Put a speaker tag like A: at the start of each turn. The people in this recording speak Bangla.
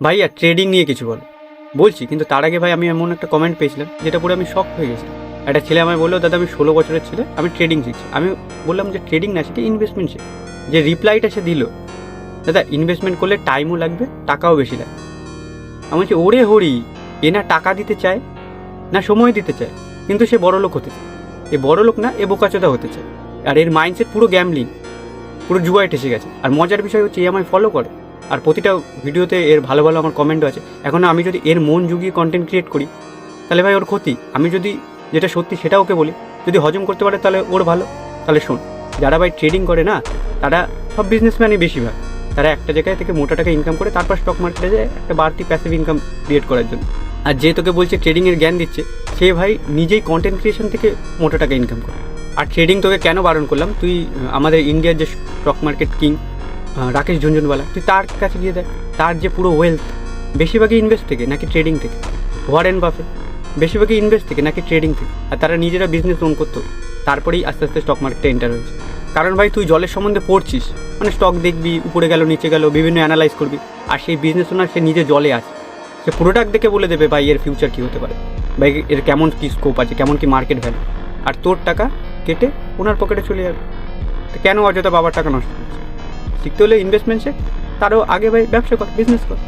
A: ভাই আর ট্রেডিং নিয়ে কিছু বলো। বলছি, কিন্তু তার আগে ভাই আমি এমন একটা কমেন্ট পেয়েছিলাম যেটা পরে আমি শক হয়ে গেছি। একটা ছেলে আমায় বললো, দাদা আমি 16 বছরের ছেলে, আমি ট্রেডিং শিখছি। আমি বললাম যে ট্রেডিং না শিখে ইনভেস্টমেন্ট শিখ। যে রিপ্লাইটা সে দিল, দাদা ইনভেস্টমেন্ট করলে টাইমও লাগবে, টাকাও বেশি লাগবে। আমি বলছি ওরে হরি, এ না টাকা দিতে চায় না সময় দিতে চায়, কিন্তু সে বড় লোক হতে চায়। এ বড় লোক না, এ বোকাচোদা হতে চায়। আর এর মাইন্ডসেট পুরো গ্যামলিং, পুরো জুয়ায় ঠেসে গেছে। আর মজার বিষয় হচ্ছে এ আমায় ফলো করে, আর প্রতিটা ভিডিওতে এর ভালো ভালো আমার কমেন্টও আছে। এখন আমি যদি এর মন জুগিয়ে কন্টেন্ট ক্রিয়েট করি, তাহলে ভাই ওর ক্ষতি। আমি যদি যেটা সত্যি সেটা ওকে বলি, যদি হজম করতে পারে তাহলে ওর ভালো। তাহলে শোন, যারা ভাই ট্রেডিং করে না, তারা সব বিজনেসম্যানই বেশিরভাগ, তারা একটা জায়গায় থেকে মোটা টাকা ইনকাম করে তারপর স্টক মার্কেটে যায় একটা বাড়তি প্যাসিভ ইনকাম ক্রিয়েট করার জন্য। আর যে তোকে বলছে ট্রেডিংয়ের জ্ঞান দিচ্ছে, সে ভাই নিজেই কন্টেন্ট ক্রিয়েশন থেকে মোটা টাকা ইনকাম করে। আর ট্রেডিং তোকে কেন বারণ করলাম, তুই আমাদের ইন্ডিয়ার যে stock market king Rakesh Jhunjhunwala, তুই তার কাছে গিয়ে দেখ। তার যে পুরো ওয়েলথ বেশিরভাগই ইনভেস্ট থেকে নাকি ট্রেডিং থেকে। ওয়ারেন বাফেট বেশিরভাগই ইনভেস্ট থেকে নাকি ট্রেডিং থেকে। আর তারা নিজেরা বিজনেস লোন করতো, তারপরেই আস্তে আস্তে স্টক মার্কেটে এন্টার হয়েছে। কারণ ভাই তুই জলের সম্বন্ধে পড়ছিস, মানে স্টক দেখবি উপরে গেল নিচে গেল, বিভিন্ন অ্যানালাইজ করবি। আর সেই বিজনেস ওনার সে নিজে জলে আছে, সে প্রোডাক্ট দেখে বলে দেবে ভাই এর ফিউচার কী হতে পারে, ভাই এর কেমন কী স্কোপ আছে, কেমন কি মার্কেট ভ্যালু। আর তোর টাকা কেটে ওনার পকেটে চলে যাবে। তো কেন অযথা বাবার টাকা নষ্ট করছে? শিখতে হলে ইনভেস্টমেন্ট শেখ, তারও আগে ভাই ব্যবসা কর, বিজনেস কর।